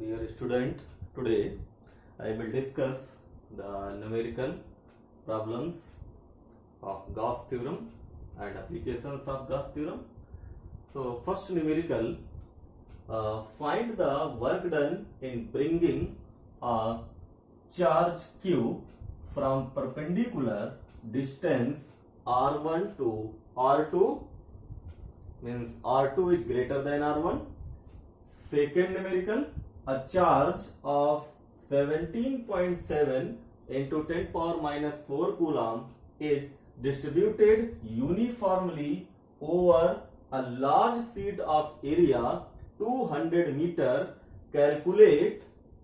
Dear student, today I will discuss the numerical problems of Gauss theorem and applications of Gauss theorem. So first numerical, find the work done in bringing a charge Q from perpendicular distance R1 to R2, means R2 is greater than R1. Second numerical, a charge of 17.7 into 10 power minus 4 coulomb is distributed uniformly over a large sheet of area 200 meter. Calculate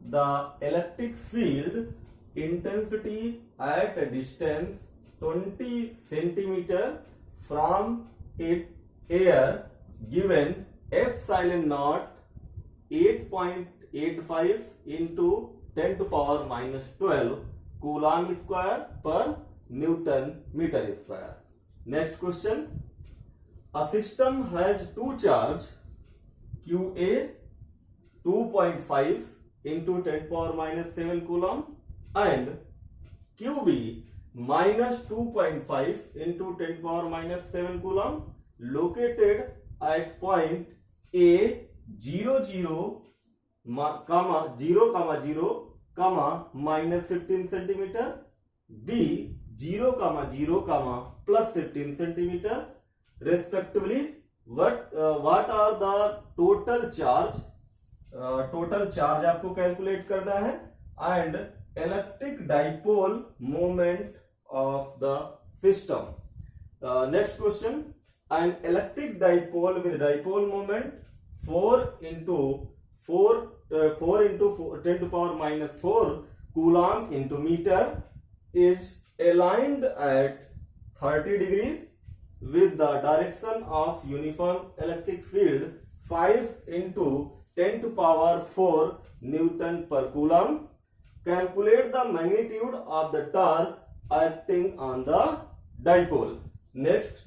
the electric field intensity at a distance 20 centimeter from its air, given epsilon naught 8.85 into 10 to power minus 12 coulomb square per Newton meter square. Next question. A system has two charge QA 2.5 into 10 power minus 7 coulomb and QB minus 2.5 into 10 power minus 7 coulomb located at point A 0, 0, 0, minus 15 centimeter, B 0, 0, plus 15 centimeter respectively. What are the total charge? Total charge आपको calculate करना है and electric dipole moment of the system. Next question. An electric dipole with dipole moment 4 into 10 to power minus 4 coulomb into meter is aligned at 30 degree with the direction of uniform electric field 5 into 10 to power 4 Newton per coulomb. Calculate the magnitude of the torque acting on the dipole. Next,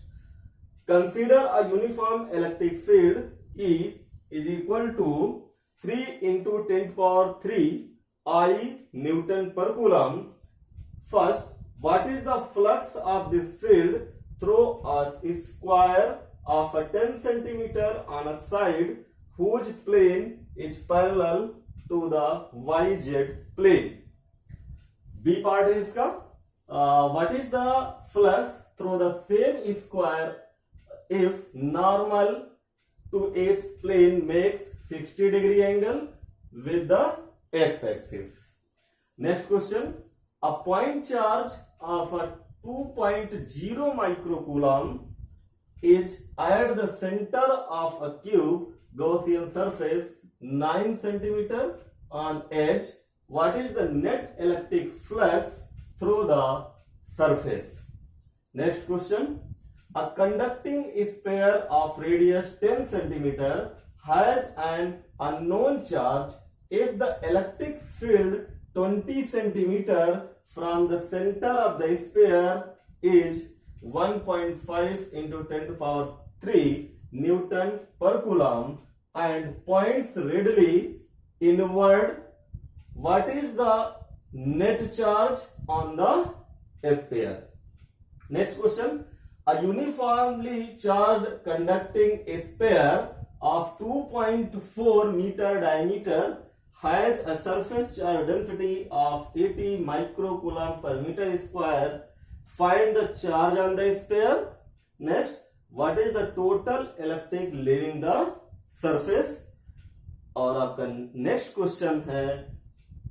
consider a uniform electric field E is equal to 3 into 10 to power 3 I Newton per coulomb. First, what is the flux of this field through a square of a 10 centimeter on a side whose plane is parallel to the YZ plane? B part is इसका. What is the flux through the same square if normal to its plane makes 60 degree angle with the x-axis? Next question. A point charge of a 2.0 microcoulomb is at the center of a cube Gaussian surface 9 centimeter on edge. What is the net electric flux through the surface? Next question. A conducting sphere of radius 10 centimeter has an unknown charge if the electric field 20 centimeter from the center of the sphere is 1.5 into 10 to power 3 Newton per coulomb and points readily inward. What is the net charge on the sphere? Next question. A uniformly charged conducting sphere of 2.4 meter diameter has a surface charge density of 80 microcoulomb per meter square. Find the charge on the sphere. Next, what is the total electric leaving the surface? और आपका next question है,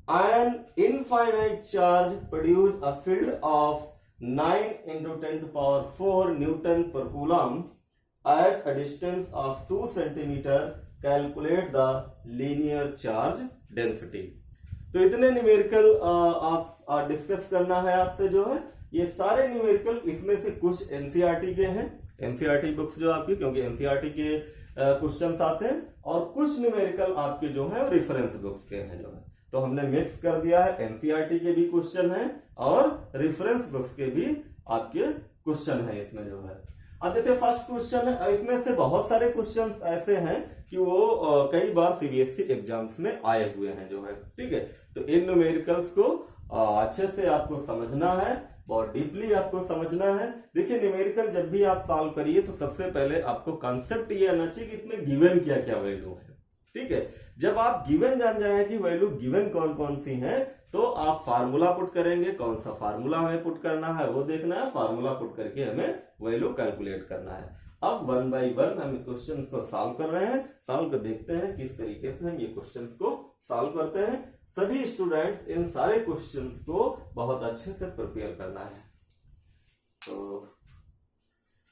an infinite charge produce a field of 9 into 10 to power 4 Newton per coulomb at a distance of 2 centimeter. Calculate the linear charge density. तो इतने numerical आप discuss करना है आपसे जो है. ये सारे न्यूमेरिकल इसमें से कुछ एनसीईआरटी के हैं, एनसीईआरटी बुक्स जो आपकी, क्योंकि एनसीईआरटी के क्वेश्चंस आते हैं, और कुछ न्यूमेरिकल आपके जो है रेफरेंस बुक्स के हैं जो है. तो हमने मिक्स कर दिया है. एनसीईआरटी के भी क्वेश्चन हैं और रेफरेंस बुक्स के भी आपके क्वेश्चन है इसमें जो है. अब जैसे फर्स्ट क्वेश्चन है, इसमें से बहुत सारे क्वेश्चंस ऐसे हैं कि वो कई बार सीबीएसई एग्जाम्स में आए हुए हैं जो है। ठीक है, तो इन न्यूमेरिकल्स को अच्छे से आपको समझना है, बहुत डीपली आपको समझना है। देखिए न्यूमेरिकल जब भी आप सॉल्व करिए तो सबसे पहले आपको कंसेप्ट ये आना चाहिए कि इसमें गिवन क्या क्या वैल्यू है। ठीक है, जब आप गिवन जान जाए कि वैल्यू गिवन कौन कौन सी है तो आप फार्मूला पुट करेंगे, कौन सा फार्मूला हमें पुट करना है वो देखना है, फार्मूला पुट करके हमें वैल्यू कैलकुलेट करना है। अब 1 बाय 1 हम क्वेश्चन को सॉल्व कर रहे हैं, सॉल्व कर देखते हैं किस तरीके से हम ये क्वेश्चन को सॉल्व करते हैं। सभी स्टूडेंट्स इन सारे क्वेश्चंस को बहुत अच्छे से प्रिपेयर करना है। तो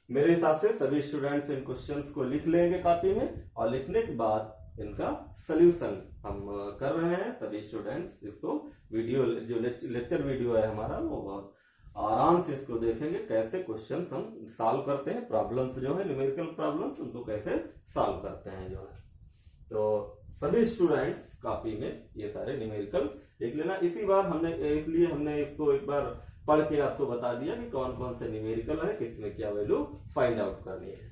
मेरे हिसाब से सभी स्टूडेंट्स इन क्वेश्चंस को लिख लेंगे कॉपी में, और लिखने के बाद इनका सॉल्यूशन हम कर रहे हैं। सभी स्टूडेंट्स इसको वीडियो जो लेक्चर वीडियो है हमारा वो बहुत आराम से इसको देखेंगे, कैसे क्वेश्चंस हम सॉल्व करते हैं, प्रॉब्लम्स जो है न्यूमेरिकल प्रॉब्लम्स उनको कैसे सॉल्व करते हैं जो है। तो सभी स्टूडेंट्स कॉपी में ये सारे न्यूमेरिकल्स देख लेना। इसी बार इसलिए हमने इसको एक बार पढ़ के आपको बता दिया कि कौन कौन से न्यूमेरिकल है, किसमें क्या वैल्यू फाइंड आउट करनी है।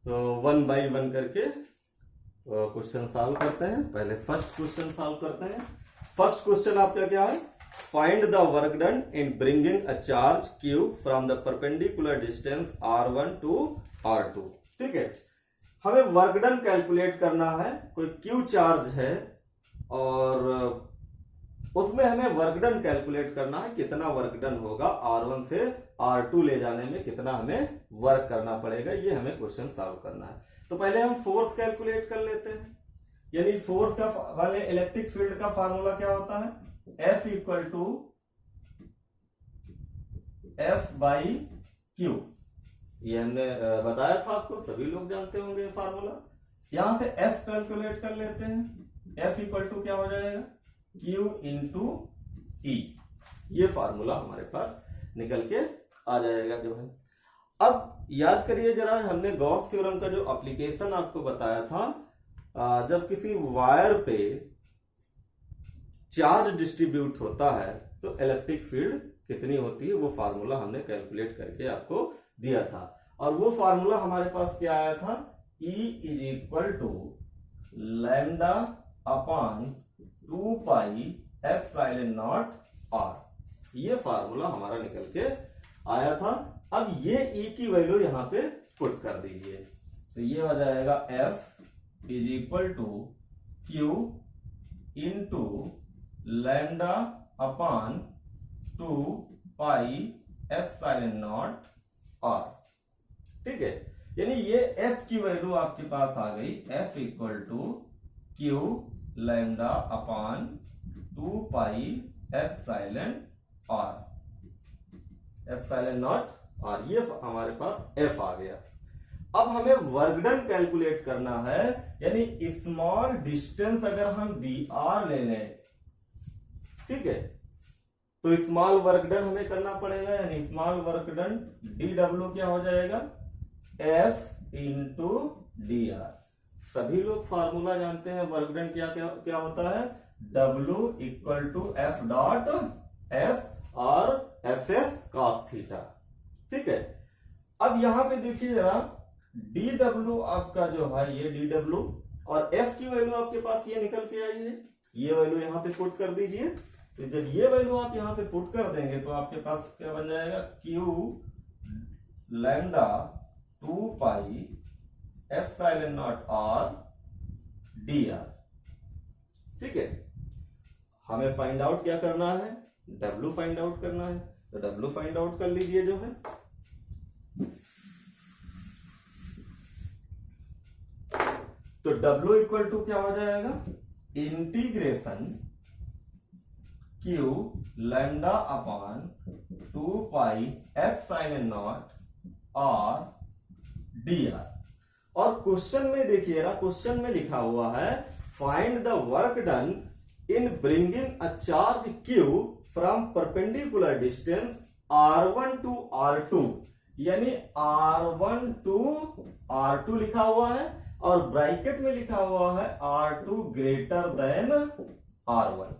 तो 1 बाय 1 करके क्वेश्चन सॉल्व करते हैं। पहले फर्स्ट क्वेश्चन सॉल्व करते हैं। फर्स्ट क्वेश्चन आपका क्या है, find the work done in bringing a charge Q from the perpendicular distance R1 to R2। ठीक है, हमें वर्क डन कैलकुलेट करना है। कोई Q चार्ज है और उसमें हमें वर्क डन कैलकुलेट करना है, कितना वर्क डन होगा, R1 से R2 ले जाने में कितना हमें वर्क करना पड़ेगा, ये हमें क्वेश्चन सॉल्व करना है। तो पहले हम फोर्स कैलकुलेट कर लेते हैं। यानी फोर्स का वाले इलेक्ट्रिक फील्ड का फार्मूला क्या होता है, F equal to F by Q। ये हमने बताया था आपको, सभी लोग जानते होंगे ये फार्मूला। यहां से F कैलकुलेट कर लेते हैं। F इक्वल टू क्या हो जाएगा, Q इंटू E। ये फार्मूला हमारे पास निकल के आ जाएगा जो है। अब याद करिए जरा, हमने गॉस थ्योरम का जो एप्लीकेशन आपको बताया था, जब किसी वायर पे चार्ज डिस्ट्रीब्यूट होता है तो इलेक्ट्रिक फील्ड कितनी होती है, वो फार्मूला हमने कैलकुलेट करके आपको दिया था। और वो फार्मूला हमारे पास क्या आया था, E is equal to lambda upon 2 pi epsilon naught R। ये फार्मूला हमारा निकल के आया था। अब ये E की वैल्यू यहां पे पुट कर दीजिए, तो ये हो जाएगा F is equal to Q into lambda upon 2 pi epsilon naught R। ठीक है, यानी ये F की वैल्यू आपके पास आ गई, F equal to Q lambda upon 2 pi epsilon R, epsilon naught R। ये हमारे पास F आ गया। अब हमें वर्क डन कैलकुलेट करना है, यानी स्मॉल डिस्टेंस अगर हम dr ले लें, ठीक है, तो स्मॉल वर्क डन हमें करना पड़ेगा। यानी स्मॉल वर्क डन dw क्या हो जाएगा, F इंटू dr। सभी लोग फार्मूला जानते हैं, वर्क डन क्या क्या क्या होता है, W equal to F dot S और Fs cos थीटा। ठीक है, अब यहां पे देखिए जरा, dw आपका जो है ये dw, और F की वैल्यू आपके पास ये निकल के आई है, ये वैल्यू यहां पे पुट कर दीजिए। तो जब ये वैल्यू आप यहां पे पुट कर देंगे तो आपके पास क्या बन जाएगा, Q lambda 2 pi epsilon naught R dr। ठीक है, हमें फाइंड आउट क्या करना है, W फाइंड आउट करना है। तो W फाइंड आउट कर लीजिए जो है। तो W इक्वल टू क्या हो जाएगा, integration Q lambda upon 2 pi epsilon naught R dr। और क्वेश्चन में देखिएगा, क्वेश्चन में लिखा हुआ है find the work done in bringing a charge Q from perpendicular distance R1 to R2, यानी R1 टू R2 लिखा हुआ है और ब्रैकेट में लिखा हुआ है R2 ग्रेटर देन R1,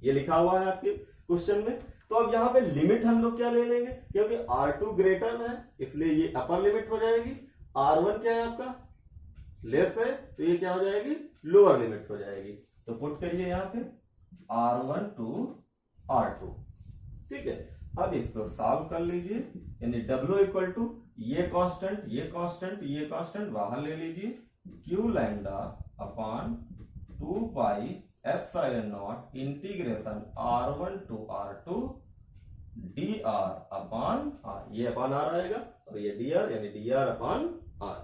ये लिखा हुआ है आपके क्वेश्चन में। तो अब यहाँ पे लिमिट हम लोग क्या ले लेंगे, क्योंकि R2 ग्रेटर है इसलिए ये अपर लिमिट हो जाएगी, R1 क्या है आपका लेस है तो ये क्या हो जाएगी, लोअर लिमिट हो जाएगी। तो पुट करिए यहाँ पे R1 टू R2, ठीक है। अब इसको सॉल्व कर लीजिए, यानी W इक्वल टू ये कांस्टेंट ये कांस्टेंट ये कांस्टेंट बाहर ले लीजिए, Q lambda upon 2 pi epsilon naught integration R1 to R2 dr upon R, ये अपॉन R आएगा और ये dr यानी dr अपॉन R।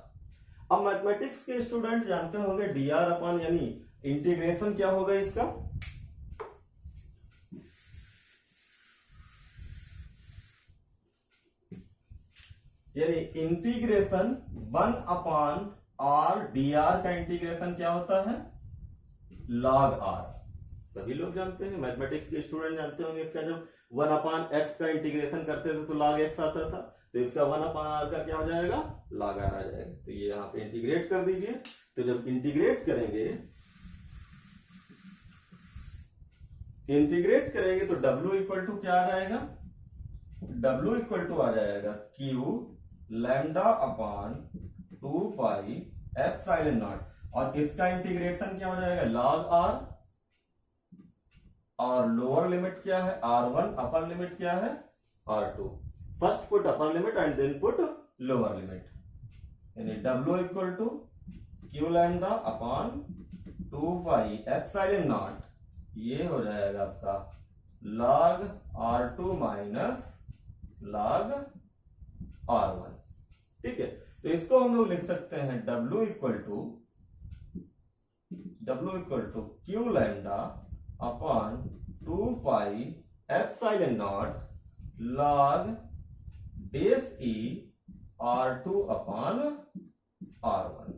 अब मैथमेटिक्स के स्टूडेंट जानते होंगे dr अपॉन यानी इंटीग्रेशन क्या होगा इसका, यानी इंटीग्रेशन 1 अपॉन R dr का इंटीग्रेशन क्या होता है, log R। सभी लोग जानते हैं, मैथमेटिक्स के स्टूडेंट जानते होंगे इसका, जब 1 अपॉन x का इंटीग्रेशन करते थे तो log x आता था, तो इसका 1 अपॉन R का क्या हो जाएगा, log R आ जाएगा। तो ये यहाँ पे इंटीग्रेट कर दीजिए, तो जब इंटीग्रेट करेंगे तो W इक्वल टू क्या आ जाएगा, W इक्वल टू आ जाएगा Q lambda upon 2 pi epsilon naught, और इसका इंटीग्रेशन क्या हो जाएगा log R, और लोअर लिमिट क्या है R1, अपर लिमिट क्या है R2। First put upper limit and then put lower limit, यानी W equal to Q lambda upon 2 pi epsilon naught, ये हो जाएगा आपका log R2 minus log R1, ठीक है। तो इसको हम लोग लिख सकते हैं W equal to Q lambda upon 2 pi epsilon naught log base E R2 upon R1,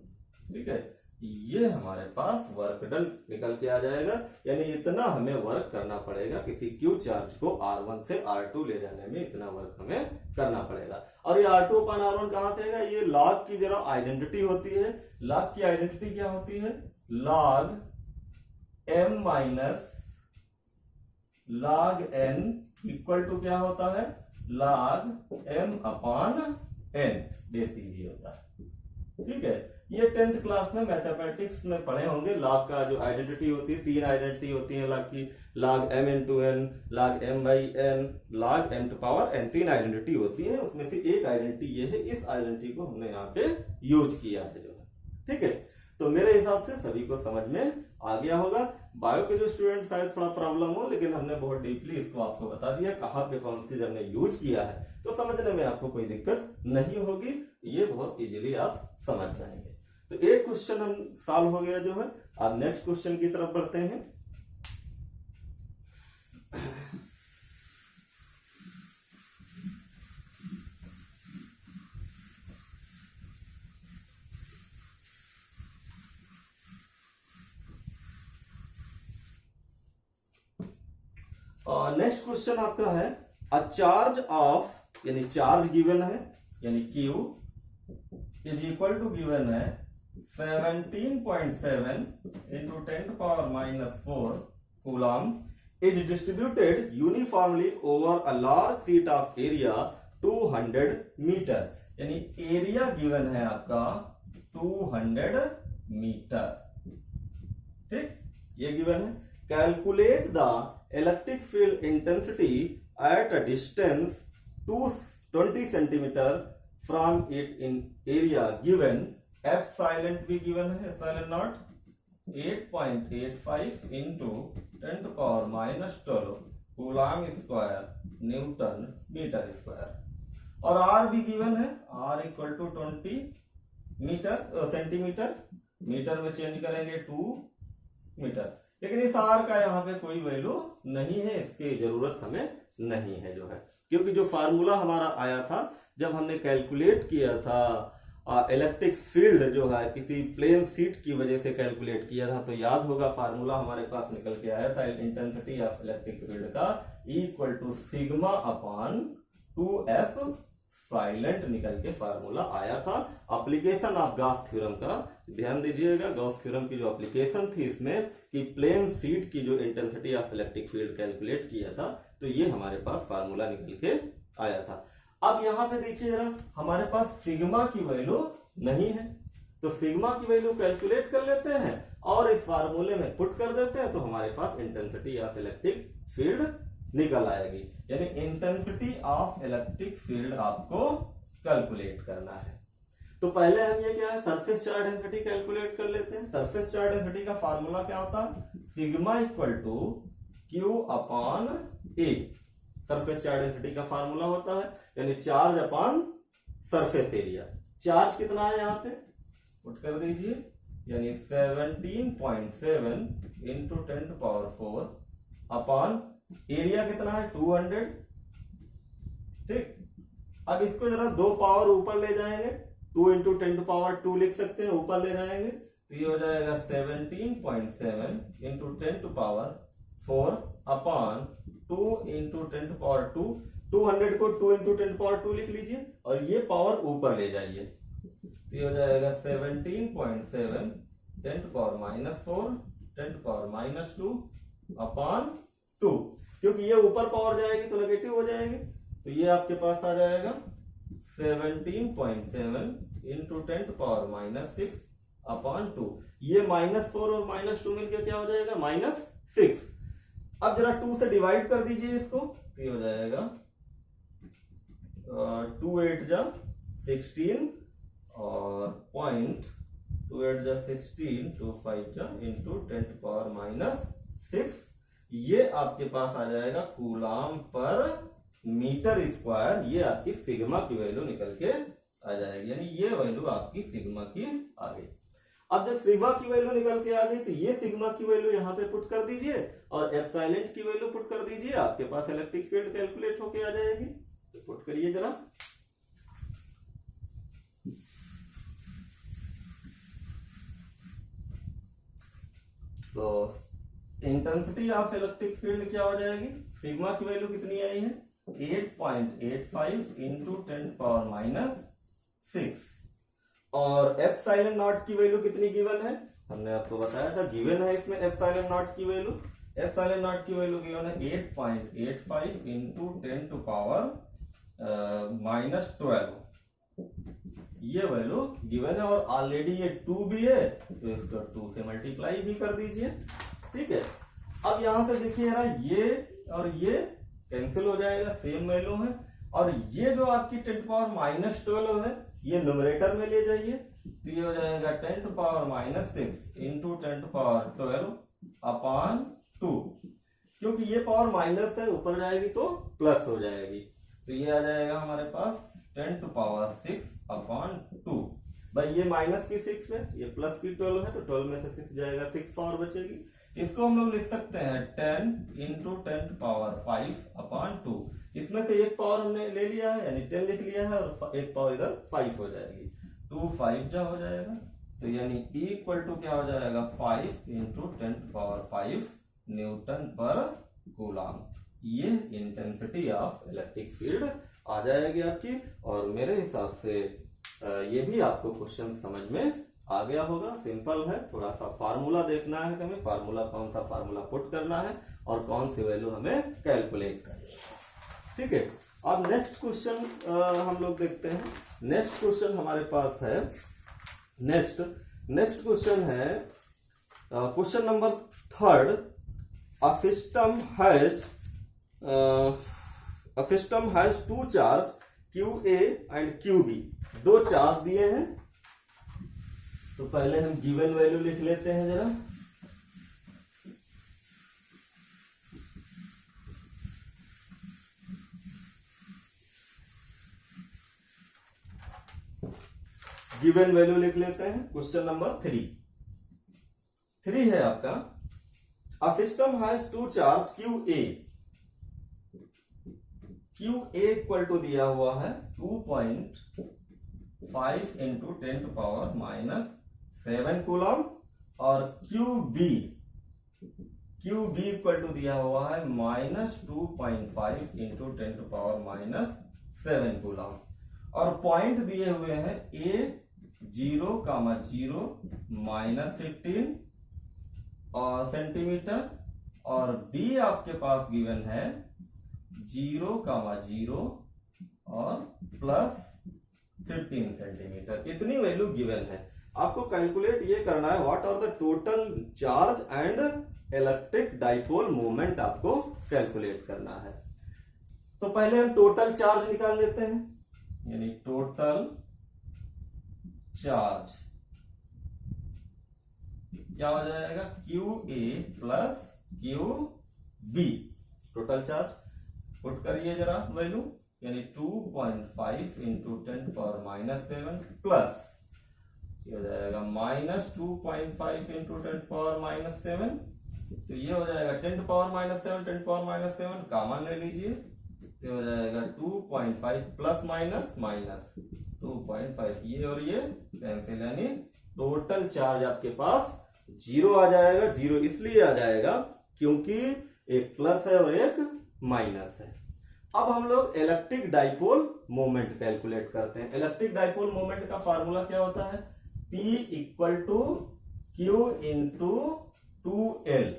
ठीक है। ये हमारे पास वर्क डन निकल के आ जाएगा, यानी इतना हमें वर्क करना पड़ेगा, किसी Q चार्ज को R1 से R2 ले जाने में इतना वर्क हमें करना पड़ेगा। और ये R2 अपॉन R1 कहां से आएगा, ये लॉग की जरा आइडेंटिटी होती है। लॉग की आइडेंटिटी क्या होती है, log m minus log n equal to क्या होता है, log m upon n, basically होता है, ठीक है। ये 10th क्लास में मैथमेटिक्स में पढ़े होंगे। लॉग का जो आइडेंटिटी होती है, 3 आइडेंटिटी होती है लॉग की, log m into n, log m by n, log m to power n, 3 identity होती है। उसमें से एक आइडेंटिटी ये है, इस आइडेंटिटी को हमने यहाँ पे यूज किया है जो है, ठीक है। तो मेरे हिसाब से सभी को समझ में आ गया होगा। बायो के जो स्टूडेंट शायद थोड़ा प्रॉब्लम हो, लेकिन हमने बहुत डीपली इसको आपको बता दिया कहाँ पे कौन सी हमने यूज किया है, तो समझने में आपको कोई दिक्कत नहीं होगी, ये बहुत इजीली आप समझ जाएंगे। तो एक क्वेश्चन हम सॉल्व हो गया जो है। अब नेक्स्ट क्वेश्चन की तरफ बढ़ते हैं। नेक्स्ट क्वेश्चन आपका है अ चार्ज ऑफ, यानी चार्ज गिवन है, यानी Q is equal to given है 17.7 into 10 to power minus 4 coulomb is distributed uniformly over a large sheet of area 200 metre, यानी एरिया गिवन है आपका 200 मीटर, ठीक, ये गिवन है। Calculate the electric field intensity at a distance 20 centimetre from it in area given, epsilon भी given है, epsilon naught 8.85 into 10 to power minus 12 coulomb square newton metre square, और R भी given है, R equal to 20 metre centimetre metre में change करेंगे 2 metre. लेकिन इस are का यहाँ पे कोई वैल्यू नहीं है, इसकी जरूरत हमें नहीं है जो है, क्योंकि जो फार्मूला हमारा आया था जब हमने कैलकुलेट किया था इलेक्ट्रिक फील्ड जो है किसी प्लेन शीट की वजह से कैलकुलेट किया था, तो याद होगा फार्मूला हमारे पास निकल के आया था इंटेंसिटी ऑफ इलेक्ट्रिक फील्ड का equal to sigma upon 2f silent निकल के फार्मूला आया था। एप्लीकेशन ऑफ गॉस थ्योरम का ध्यान दीजिएगा, गॉस थ्योरम की जो एप्लीकेशन थी इसमें कि प्लेन शीट की जो intensity of electric field calculate किया था, तो ये हमारे पास फार्मूला निकल के आया था। अब यहां पे देखिए जरा, हमारे पास सिग्मा की वैल्यू नहीं है, तो सिग्मा की वैल्यू कैलकुलेट कर लेते हैं और इस फार्मूले में पुट कर देते हैं, तो हमारे पास इंटेंसिटी ऑफ इलेक्ट्रिक फील्ड निकल आएगी। यानी इंटेंसिटी ऑफ इलेक्ट्रिक फील्ड आपको कैलकुलेट करना है। तो पहले हम ये क्या है, सरफेस चार्ज डेंसिटी कैलकुलेट कर लेते हैं। सरफेस चार्ज डेंसिटी का फार्मूला क्या होता है, sigma equal to Q upon A. Surface charge density का फार्मूला होता है यानी charge upon surface area. Charge कितना है यहाँ पे पुट कर दीजिए, यानी 17.7 इंटू 10⁴ अपॉन एरिया कितना है 200। ठीक, अब इसको जरा 2 पावर ऊपर ले जाएंगे, 2 इंटू 10⁻² लिख सकते हैं, ऊपर ले जाएंगे तो ये हो जाएगा 17.7 इंटू 10⁴ अपॉन 2 इंटू 10⁻²। 200 को 2 इंटू 10⁻² लिख लीजिए और ये पावर ऊपर ले जाइए, तो ये हो जाएगा 17.7 10⁻⁻4 10⁻⁻2 अपॉन 2। क्योंकि ये ऊपर पावर जाएगी तो नेगेटिव हो जाएगी, तो ये आपके पास आ जाएगा 17.7 इंटू 10⁻�6 अपॉन 2। ये -4 और -2 मिलकर क्या हो जाएगा -6। अब जरा 2 से डिवाइड कर दीजिए इसको, तो ये हो जाएगा 2 8 जा 16 और 0.2 8 जा 16 2 5 जा इंटू 10⁻�6। ये आपके पास आ जाएगा कूलाम पर मीटर स्क्वायर। ये आपकी सिग्मा की वैल्यू निकल के आ जाएगी, यानी ये वैल्यू आपकी सिग्मा की आ गई। अब जब सिग्मा की वैल्यू निकल के आ गई तो ये सिग्मा की वैल्यू यहाँ पे पुट कर दीजिए और एप्सिलॉन की वैल्यू पुट कर दीजिए, आपके पास इलेक्ट्रिक फील्ड कैलकुलेट होके आ जाएगी। तो पुट करिए जरा, तो इंटेंसिटी ऑफ इलेक्ट्रिक फील्ड क्या हो जाएगी, सिग्मा की वैल्यू कितनी आई है 8.85 इंटू 10⁻⁻6 और एप्सिलॉन नॉट की वैल्यू कितनी गिवन है, हमने आपको बताया था गिवन है इसमें एप्सिलॉन नॉट की वैल्यू। एप्सिलॉन नॉट की वैल्यू गिवन है 8.85 इंटू 10⁻⁻12। ये वैल्यू गिवन है और ऑलरेडी ये 2 भी है, तो इसको 2 से मल्टीप्लाई भी कर दीजिए। ठीक है, अब यहां से देखिए यार, ये और ये कैंसिल हो जाएगा, सेम वैल्यू है। और ये जो आपकी 10⁻⁻12 है ये न्यूमरेटर में ले जाइए, तो ये हो जाएगा 10⁻⁻6 इंटू 10⁻12 अपॉन 2। क्योंकि ये पावर माइनस है, ऊपर जाएगी तो प्लस हो जाएगी, तो ये आ जाएगा हमारे पास 10⁻6 अपॉन 2। भाई ये माइनस की 6 है, ये प्लस की 12 है, तो 12 में से 6 जाएगा, 6 पावर बचेगी। इसको हम लोग लिख सकते हैं 10 इंटू 10⁵ अपॉन 2। इसमें से एक पावर हमने ले लिया है यानी 10 लिख लिया है और एक पावर इधर 5 हो जाएगी, 2 5 जा हो जाएगा, तो यानी इक्वल टू क्या हो जाएगा 5 इंटू 10⁵ न्यूटन पर कूलाम। ये इंटेंसिटी ऑफ इलेक्ट्रिक फील्ड आ जाएगी आपकी। और मेरे हिसाब से ये भी आपको क्वेश्चन समझ में आ गया होगा। सिंपल है, थोड़ा सा फार्मूला देखना है हमें, फार्मूला कौन सा फार्मूला पुट करना है और कौन सी वैल्यू हमें कैलकुलेट करनी है। ठीक है, अब नेक्स्ट क्वेश्चन हम लोग देखते हैं। नेक्स्ट क्वेश्चन हमारे पास है, नेक्स्ट क्वेश्चन है question number 3। A system has 2 charge QA and QB। 2 charge दिए हैं, तो पहले हम गिवन वैल्यू लिख लेते हैं जरा। गिवन वैल्यू लिख लेते हैं क्वेश्चन नंबर 3। 3 है आपका। A system has two charge QA equal to दिया हुआ है 2.5 इंटू 10 टू पावर -7 कूलम, और QB इक्वल टू दिया हुआ है -2.5 इंटू 10 टू पावर -7 कूलम, और पॉइंट दिए हुए हैं A 0, 0 -15 और सेंटीमीटर, और B आपके पास गिवन है 0, 0 और +15 सेंटीमीटर। इतनी वैल्यू गिवन है। आपको कैलकुलेट ये करना है what are the total charge and electric dipole moment, आपको कैलकुलेट करना है। तो पहले हम टोटल चार्ज निकाल लेते हैं, यानी टोटल चार्ज क्या हो जाएगा, QA plus QB। Total charge put करिए जरा वैल्यू, यानी 2.5 इंटू 10 पावर -7 प्लस ये हो जाएगा -2.5 इंटू 10 पावर -7, तो ये हो जाएगा 10 पावर -7 कॉमन ले लीजिए, तो हो जाएगा 2.5 प्लस माइनस 2.5, ये और ये कैंसिल, यानी टोटल चार्ज आपके पास 0 आ जाएगा। 0 इसलिए आ जाएगा क्योंकि एक प्लस है और एक माइनस है। अब हम लोग इलेक्ट्रिक डाइपोल मोमेंट कैलकुलेट करते हैं। इलेक्ट्रिक डाइपोल मोमेंट का फार्मूला क्या होता है, P equal to Q into 2L,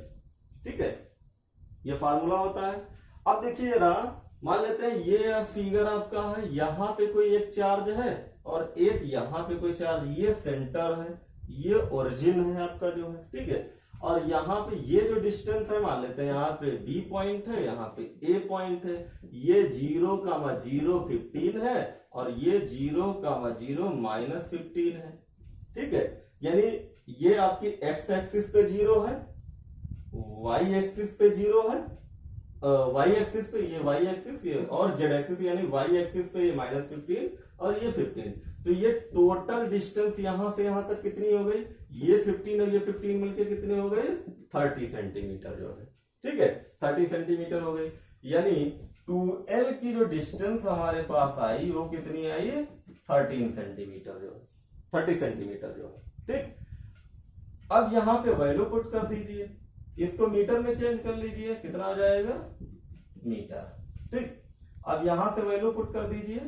ठीक है, ये फार्मूला होता है। अब देखिए जरा, मान लेते हैं ये फिगर आपका है, यहां पे कोई एक चार्ज है और एक यहां पे कोई चार्ज, ये सेंटर है, ये ओरिजिन है आपका जो है, ठीक है, और यहाँ पे ये जो डिस्टेंस है, मान लेते हैं यहाँ पे B पॉइंट है, यहाँ पे A पॉइंट है, ये 0, 0 15 है, और ये 0, 0 -15 है, ठीक है। यानी ये आपकी x एक्सिस पे 0 है, y एक्सिस पे 0 है, y एक्सिस पे ये y एक्सिस, ये और z एक्सिस, यानी y एक्सिस पे ये -15 और ये 15। तो ये टोटल डिस्टेंस यहां से यहां तक कितनी हो गई, ये 15 और ये 15 मिलके कितने हो गए, 30 सेंटीमीटर जो है, ठीक है, 30 सेंटीमीटर हो गई। यानी 2L की जो डिस्टेंस हमारे पास आई वो कितनी आई, 13 सेंटीमीटर जो है, 30 सेंटीमीटर जो है, ठीक। अब यहां पे वैल्यू पुट कर दीजिए, इसको मीटर में चेंज कर लीजिए, कितना आ जाएगा, मीटर, ठीक। अब यहां से वैल्यू पुट कर दीजिए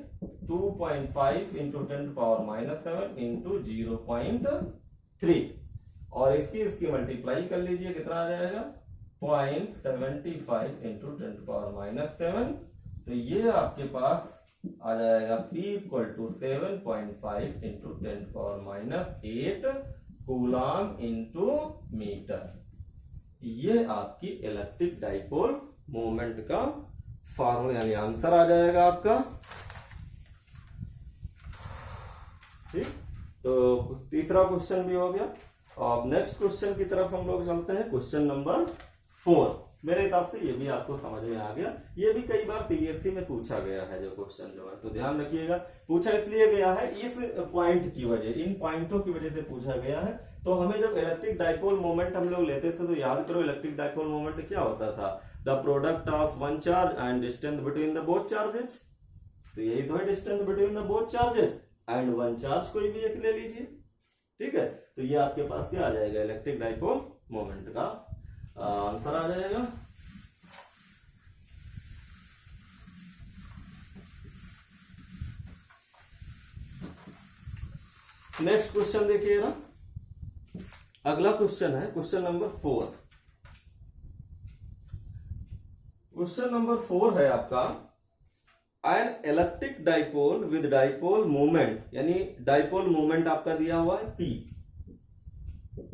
2.5 इंटू 10 पावर -7 इंटू 0.3, और इसकी मल्टीप्लाई कर लीजिए, कितना आ जाएगा 0.75 इंटू 10 पावर -7, तो ये आपके पास आ जाएगा P equal to 7.5 into 10 power -8 coulomb into metre. ये आपकी इलेक्ट्रिक डाइपोल मोमेंट का फार्मूला, यानी आंसर आ जाएगा आपका, ठीक। तो तीसरा क्वेश्चन भी हो गया। अब नेक्स्ट क्वेश्चन की तरफ हम लोग चलते हैं, क्वेश्चन नंबर 4। मेरे हिसाब से ये भी आपको समझ में आ गया। ये भी कई बार सीबीएसई में पूछा गया है जो क्वेश्चन जो है, तो ध्यान रखिएगा। पूछा इसलिए गया है इस पॉइंट की वजह, इन पॉइंटों की वजह से पूछा गया है। तो हमें जब इलेक्ट्रिक डाइपोल मोमेंट हम लोग लेते थे, तो याद करो इलेक्ट्रिक डाइपोल मोमेंट क्या होता था, the product of one charge and distance between the both charges. तो यही तो है distance between the both charges and one charge, कोई भी एक ले लीजिए, ठीक है। तो ये आपके पास क्या आ जाएगा, इलेक्ट्रिक डाइपोल मोमेंट का आंसर आ जाएगा। नेक्स्ट क्वेश्चन देखिएगा, अगला क्वेश्चन है क्वेश्चन नंबर 4। क्वेश्चन नंबर 4 है आपका, an electric dipole with dipole moment, यानी डाइपोल मोमेंट आपका दिया हुआ है P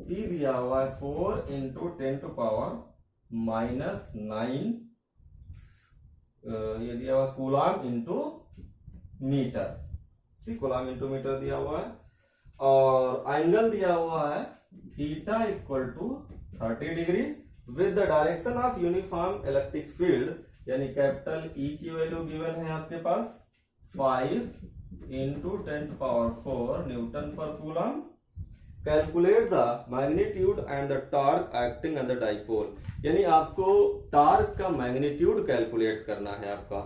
दिया हुआ है 4 इंटू 10 टू पावर -9, ये दिया हुआ कूलम इंटू मीटर, ठीक, कूलम इंटू मीटर दिया हुआ है, और एंगल दिया हुआ है theta equal to 30 degree with the direction of uniform electric field, यानी कैपिटल E की वैल्यू गिवन है आपके पास 5 इंटू 10 पावर 4 न्यूटन पर coulomb. Calculate the magnitude and the torque acting on the dipole, यानी आपको टॉर्क का मैग्नीट्यूड कैलकुलेट करना है आपका,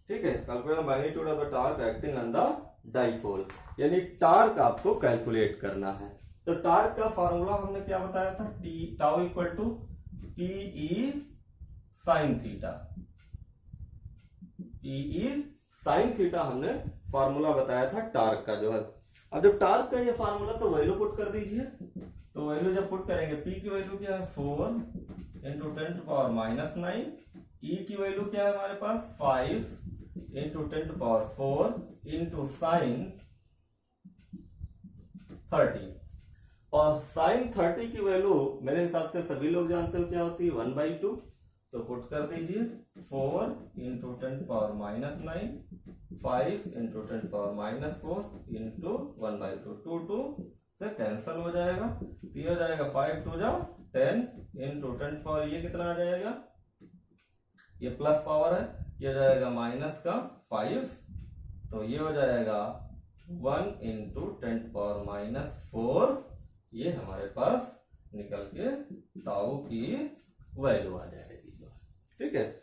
ठीक है। Calculate the magnitude of the torque acting on the dipole, यानी टॉर्क आपको कैलकुलेट करना है। तो टॉर्क का फॉर्मूला हमने क्या बताया था, T tau equal to TE sine theta, TE sine theta हमने फॉर्मूला बताया था टॉर्क का जो है। अब जब टॉर्क का ये फॉर्मूला, तो वैल्यू पुट कर दीजिए। तो वैल्यू जब पुट करेंगे, पी की वैल्यू क्या है 4 इंटू 10⁻⁹, ई की वैल्यू क्या है हमारे पास 5 इंटू 10⁴ इंटू साइन 30, और साइन 30 की वैल्यू मेरे हिसाब से सभी लोग जानते हो क्या होती है 1/2। तो पुट कर दीजिए 4 इंटू 10⁻⁹, 5 इंटू 10⁻⁴ इंटू 1/2, 2 से कैंसल हो जाएगा, तो ये हो जाएगा 5 2 जा 10 इंटू 10 ये कितना आ जाएगा, ये प्लस पावर है, ये हो जाएगा माइनस का 5, तो ये हो जाएगा 1 इंटू 10⁻⁴, ये हमारे पास निकल के टाउ की वैल्यू आ जाएगी, ठीक है।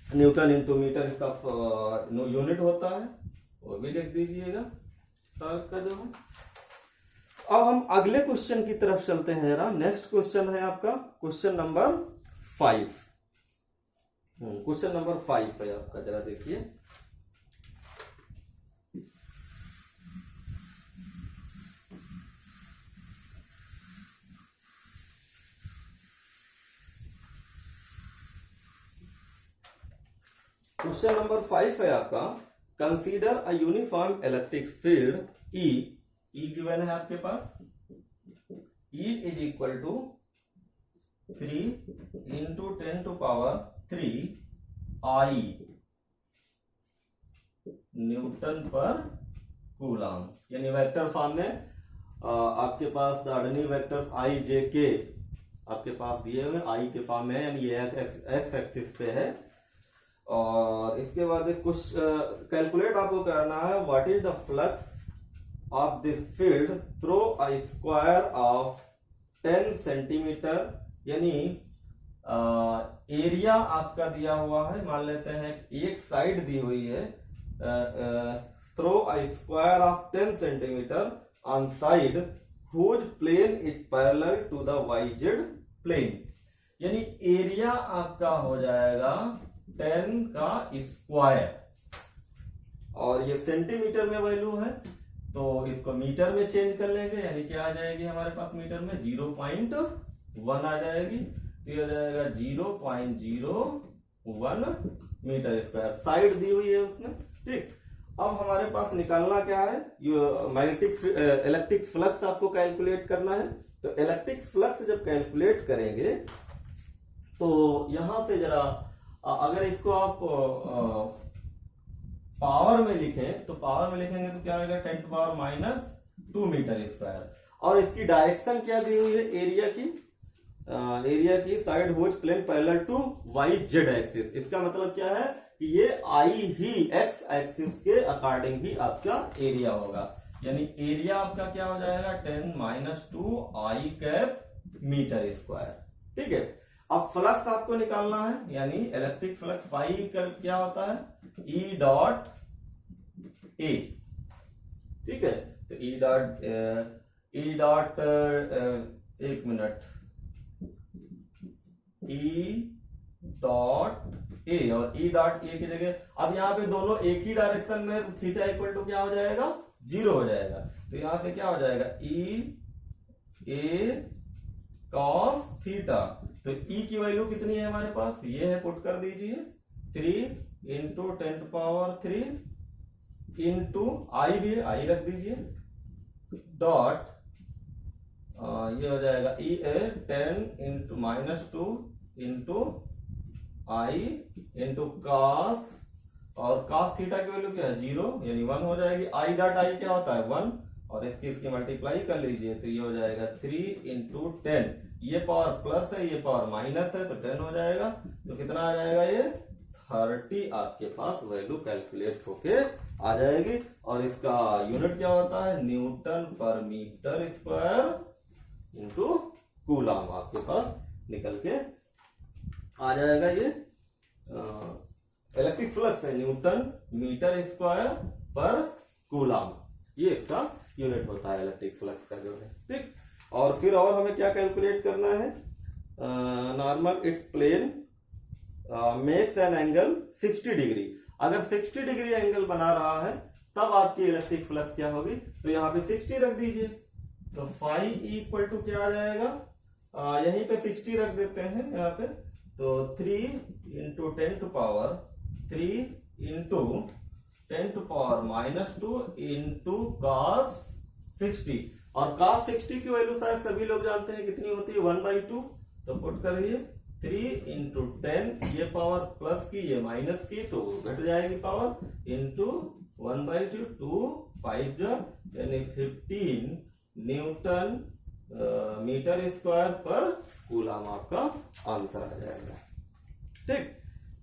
न्यूटन इंटू मीटर इसका यूनिट होता है, वो भी लिख दीजिएगा टॉर्क का जो है। अब हम अगले क्वेश्चन की तरफ चलते हैं जरा। नेक्स्ट क्वेश्चन है आपका क्वेश्चन नंबर 5। क्वेश्चन नंबर 5 है आपका, जरा देखिए। क्वेश्चन नंबर 5 है आपका, consider a uniform electric field E, given है आपके पास, E is equal to 3 into 10⁻³ I newton पर कूलम, यानी वेक्टर फॉर्म में आपके पास the ordinary vectors I J K आपके पास दिए हुए I के फॉर्म में है, यानी ये एक्स एक्सिस पे है। और इसके बाद कुछ कैलकुलेट आपको करना है, what is the flux of this field through a square of 10 centimetre, यानी एरिया आपका दिया हुआ है, मान लेते हैं एक साइड दी हुई है, through a square of 10 centimetre on side whose plane is parallel to the YZ plane, यानी एरिया आपका हो जाएगा 10 का स्क्वायर, और ये सेंटीमीटर में वैल्यू है, तो इसको मीटर में चेंज कर लेंगे, यानी क्या आ जाएगी हमारे पास मीटर में 0.1 आ जाएगी, तो ये हो जाएगा 0.01 मीटर स्क्वायर, साइड दी हुई है उसमें, ठीक। अब हमारे पास निकालना क्या है, इलेक्ट्रिक फ्लक्स आपको कैलकुलेट करना है। तो इलेक्ट्रिक फ्लक्स जब कैलकुलेट करेंगे, तो यहां से जरा अगर इसको आप पावर में लिखें, तो पावर में लिखेंगे तो क्या आएगा 10⁻⁻² मीटर स्क्वायर, और इसकी डायरेक्शन क्या दी हुई है एरिया की side whose plane parallel to YZ axis. इसका मतलब क्या है कि ये I ही एक्स एक्सिस के अकॉर्डिंग ही आपका एरिया होगा, यानी एरिया आपका क्या हो जाएगा 10⁻² I कैप मीटर स्क्वायर, ठीक है। अब फ्लक्स आपको निकालना है, यानी इलेक्ट्रिक फ्लक्स फाई क्या होता है E डॉट A, ठीक है। तो E डॉट एक मिनट, E डॉट A, और E डॉट A की जगह अब यहाँ पे दोनों एक ही डायरेक्शन में, तो थीटा इक्वल टू क्या हो जाएगा 0 हो जाएगा, तो यहां से क्या हो जाएगा E A cos थीटा। तो E की वैल्यू कितनी है हमारे पास, ये है, पुट कर दीजिए 3 इंटू 10⁻³ इंटू I भी I रख दीजिए, डॉट ये हो जाएगा E A 10 into -2 into I into cos, और cos थीटा की वैल्यू क्या है 0, यानी 1 हो जाएगी। I डॉट I क्या होता है 1, और इसकी मल्टीप्लाई कर लीजिए, तो ये हो जाएगा 3 इंटू 10, ये पावर प्लस है, ये पावर माइनस है, तो 10 हो जाएगा, तो कितना आ जाएगा ये 30 आपके पास वैल्यू कैलकुलेट होके आ जाएगी। और इसका यूनिट क्या होता है, न्यूटन पर मीटर स्क्वायर इंटू कूलम, आपके पास निकल के आ जाएगा। ये इलेक्ट्रिक फ्लक्स है, न्यूटन मीटर स्क्वायर पर कूलम, ये इसका यूनिट होता है इलेक्ट्रिक फ्लक्स का जो है। ठीक, और फिर और हमें क्या कैलकुलेट करना है, normal its plane makes an angle 60 degree. अगर 60 डिग्री एंगल बना रहा है तब आपकी इलेक्ट्रिक फ्लक्स क्या होगी, तो यहाँ पे 60 रख दीजिए, तो फाई इक्वल टू क्या आ जाएगा, यहीं पे 60 रख देते हैं यहाँ पे, तो 3 into 10 to power 3 into 10 to power -2 into cos 60। और cos 60 की वैल्यू शायद सभी लोग जानते हैं कितनी होती है, 1/2। तो पुट करिए 3 इंटू 10, ये पावर प्लस की ये माइनस की, तो घट जाएगी पावर, इंटू 1/2, 2 5 यानी 15 न्यूटन मीटर स्क्वायर पर कूलम आपका आंसर आ जाएगा। ठीक,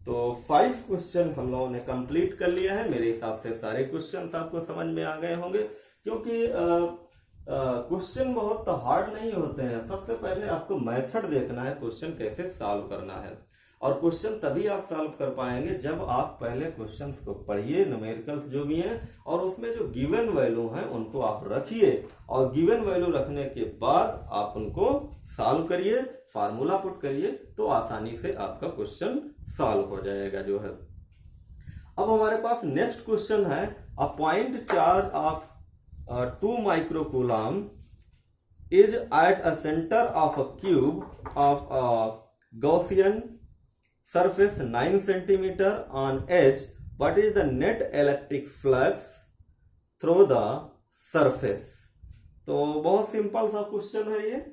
तो 5 क्वेश्चन हम लोगों ने कंप्लीट कर लिया है। मेरे हिसाब से सारे क्वेश्चन आपको समझ में आ गए होंगे, क्योंकि क्वेश्चन बहुत हार्ड नहीं होते हैं। सबसे पहले आपको मेथड देखना है, क्वेश्चन कैसे सॉल्व करना है। और क्वेश्चन तभी आप सॉल्व कर पाएंगे जब आप पहले क्वेश्चंस को पढ़िए, न्यूमेरिकल्स जो भी हैं, और उसमें जो गिवन वैल्यू हैं उनको आप रखिए, और गिवन वैल्यू रखने के बाद आप उनको सॉल्व करिए, फार्मूला पुट करिए, तो आसानी से आपका क्वेश्चन सॉल्व हो जाएगा जो है। अब हमारे पास नेक्स्ट क्वेश्चन है, a point charge of 2 microcoulomb is at a center of a cube of a Gaussian surface 9 centimeter on edge. What is the net electric flux through the surface? तो बहुत simple सा question है ये।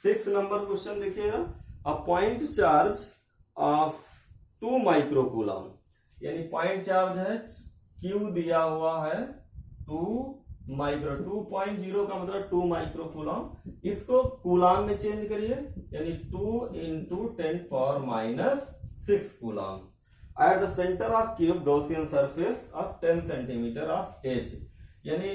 6 number question देखिएगा, a point charge of 2 microcoulomb, यानी point charge है, Q दिया हुआ है 2.0 का मतलब 2 microcoulomb। इसको कूलम में चेंज करिए, यानी 2 into 10⁻⁶ coulomb at the centre of cube Gaussian surface of 10 centimetre of edge, यानी